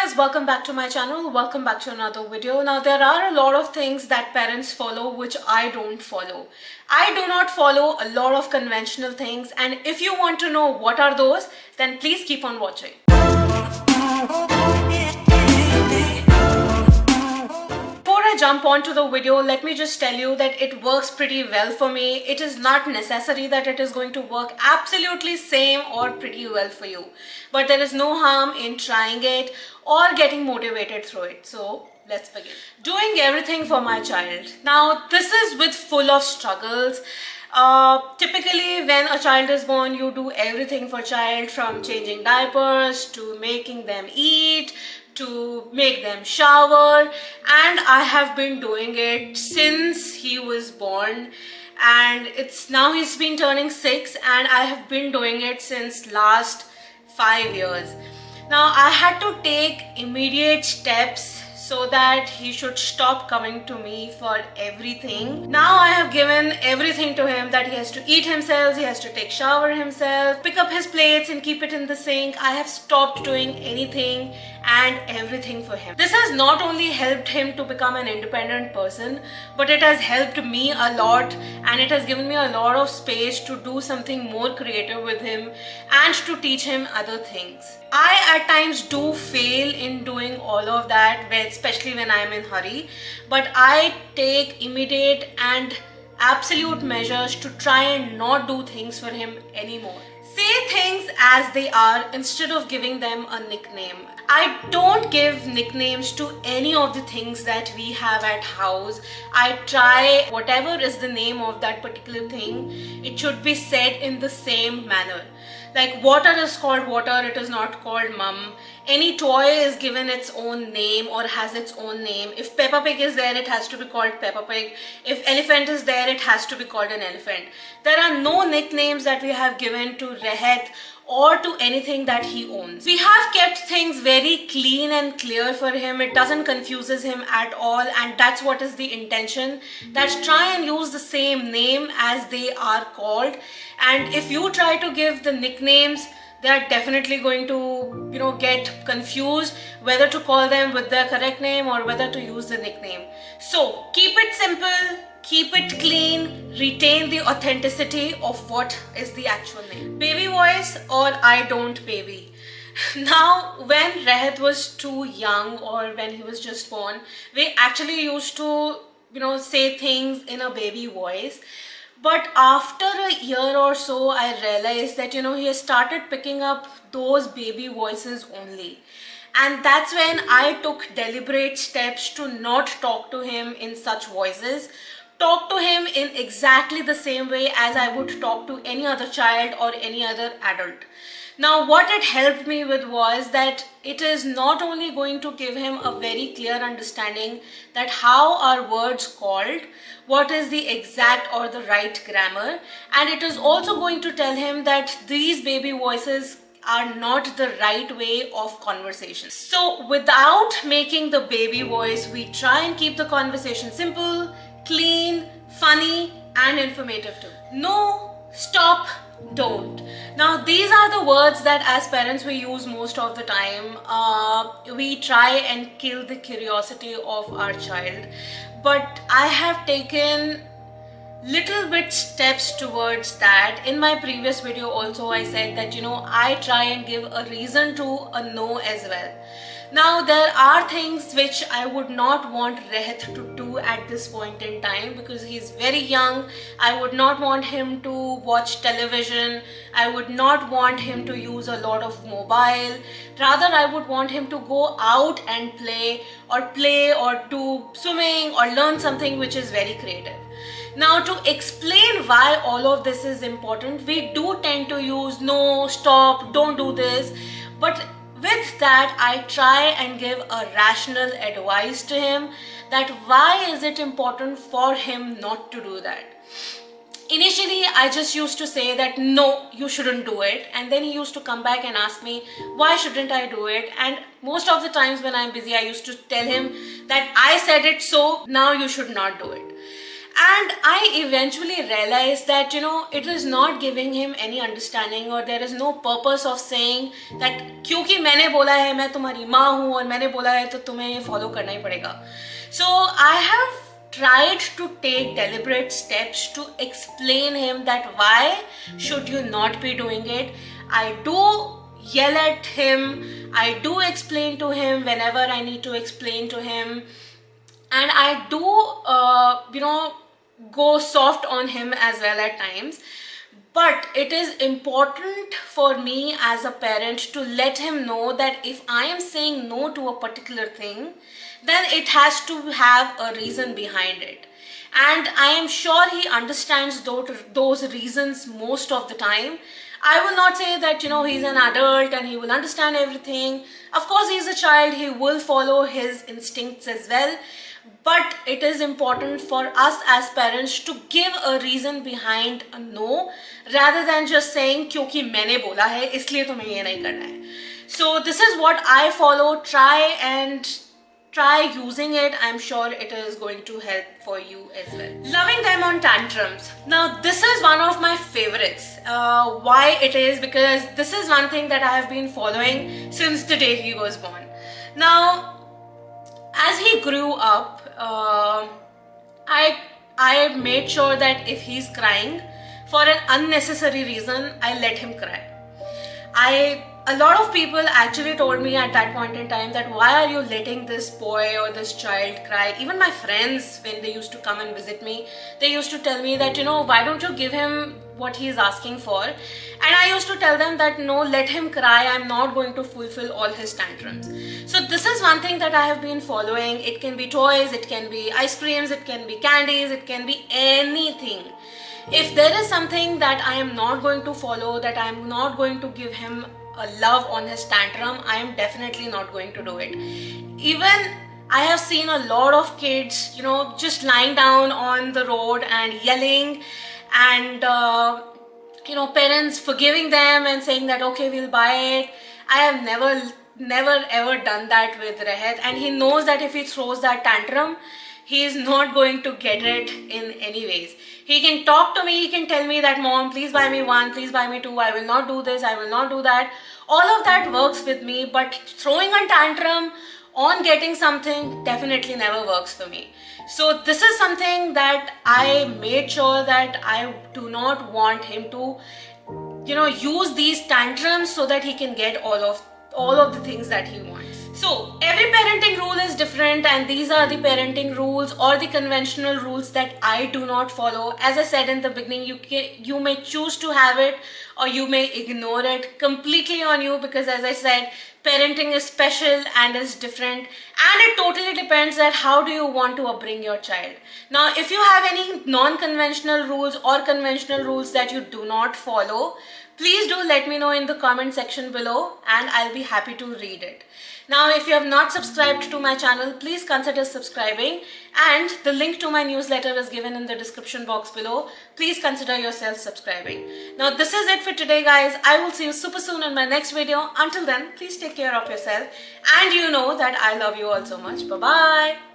guys, welcome back to my channel. Welcome back to another video. Now there are a lot of things that parents follow which I don't follow. I do not follow a lot of conventional things, and if you want to know what are those, then please keep on watching. Before I jump onto the video, let me just tell you that it works pretty well for me. It is not necessary that it is going to work absolutely same or pretty well for you, but there is no harm in trying it or getting motivated through it. So let's begin. Doing everything for my child. Now this is with full of struggles. Typically when a child is born, you do everything for child, from changing diapers to making them eat to make them shower, and I have been doing it since he was born, and it's now he's been turning 6, and I have been doing it since last 5 years. Now I had to take immediate steps so that he should stop coming to me for everything. Now I have given everything to him, that he has to eat himself, he has to take shower himself, pick up his plates and keep it in the sink. I have stopped doing anything and everything for him. This has not only helped him to become an independent person, but it has helped me a lot, and it has given me a lot of space to do something more creative with him and to teach him other things. I at times do fail in doing all of that, especially when I am in hurry, but I take immediate and absolute measures to try and not do things for him anymore. Say things as they are instead of giving them a nickname. I don't give nicknames to any of the things that we have at house. I try, whatever is the name of that particular thing, it should be said in the same manner. Like water is called water, it is not called mum. Any toy is given its own name or has its own name. If Peppa Pig is there, it has to be called Peppa Pig. If elephant is there, it has to be called an elephant. There are no nicknames that we have given to Rehat or to anything that he owns. We have kept things very clean and clear for him. It doesn't confuses him at all, and that's what is the intention. That try and use the same name as they are called, and if you try to give the nicknames, they are definitely going to get confused whether to call them with their correct name or whether to use the nickname. So keep it simple, keep it clean, retain the authenticity of what is the actual name. Baby voice or I don't baby. Now when Rehat was too young, or when he was just born, we actually used to say things in a baby voice. But after a year or so, I realized that he has started picking up those baby voices only. And that's when I took deliberate steps to not talk to him in such voices. Talk to him in exactly the same way as I would talk to any other child or any other adult. Now what it helped me with was that it is not only going to give him a very clear understanding that how are words called, what is the exact or the right grammar, and it is also going to tell him that these baby voices are not the right way of conversation. So without making the baby voice, we try and keep the conversation simple, clean, funny and informative too. No, stop, don't. Now these are the words that as parents we use most of the time. We try and kill the curiosity of our child, but I have taken little bit steps towards that. In my previous video also I said that I try and give a reason to a no as well. Now there are things which I would not want Rehat to do at this point in time, because he is very young. I would not want him to watch television. I would not want him to use a lot of mobile. Rather, I would want him to go out and play or do swimming or learn something which is very creative. Now to explain why all of this is important, we do tend to use no, stop, don't do this, but with that I try and give a rational advice to him that why is it important for him not to do that. Initially I just used to say that no, you shouldn't do it, and then he used to come back and ask me why shouldn't I do it, and most of the times when I'm busy I used to tell him that I said it, so now you should not do it. And I eventually realized that, it is not giving him any understanding, or there is no purpose of saying that क्योंकि मैंने बोला है, मैं तुम्हारी माँ हूँ और मैंने बोला है तो तुम्हें ये फॉलो करना ही पड़ेगा. So I have tried to take deliberate steps to explain him that why should you not be doing it. I do yell at him, I do explain to him whenever I need to explain to him, and I do go soft on him as well at times. But it is important for me as a parent to let him know that if I am saying no to a particular thing, then it has to have a reason behind it. And I am sure he understands those reasons most of the time. I will not say that, he's an adult and he will understand everything. Of course, he's a child, he will follow his instincts as well. But it is important for us as parents to give a reason behind a no, rather than just saying क्योंकि मैंने बोला है इसलिए तुम्हें ये नहीं करना है. So this is what I follow. Try using it. I'm sure it is going to help for you as well. Loving them on tantrums. Now this is one of my favorites. Why it is? Because this is one thing that I have been following since the day he was born. Now, as he grew up, I made sure that if he's crying for an unnecessary reason, I let him cry. A lot of people actually told me at that point in time that why are you letting this boy or this child cry? Even my friends, when they used to come and visit me, they used to tell me that, why don't you give him what he is asking for? And I used to tell them that no, let him cry. I'm not going to fulfill all his tantrums. So this is one thing that I have been following. It can be toys, it can be ice creams, it can be candies, it can be anything. If there is something that I am not going to follow, that I am not going to give him a love on his tantrum, I am definitely not going to do it. Even I have seen a lot of kids, just lying down on the road and yelling, and parents forgiving them and saying that okay, we'll buy it. I have never ever done that with Rehat, and he knows that if he throws that tantrum, he is not going to get it in any ways. He can talk to me, he can tell me that mom, please buy me one, please buy me two, I will not do this, I will not do that. All of that works with me, but throwing a tantrum on getting something definitely never works for me. So this is something that I made sure that I do not want him to, use these tantrums so that he can get all of the things that he wants. So every parenting rule is different, and these are the parenting rules or the conventional rules that I do not follow. As I said in the beginning, you may choose to have it or you may ignore it, completely on you, because as I said, parenting is special and is different, and it totally depends on how do you want to upbring your child. Now, if you have any non-conventional rules or conventional rules that you do not follow, please do let me know in the comment section below, and I'll be happy to read it. Now, if you have not subscribed to my channel, please consider subscribing, and the link to my newsletter is given in the description box below. Please consider yourself subscribing. Now, this is it for today, guys. I will see you super soon in my next video. Until then, please take care of yourself, and you know that I love you all so much. Bye-bye.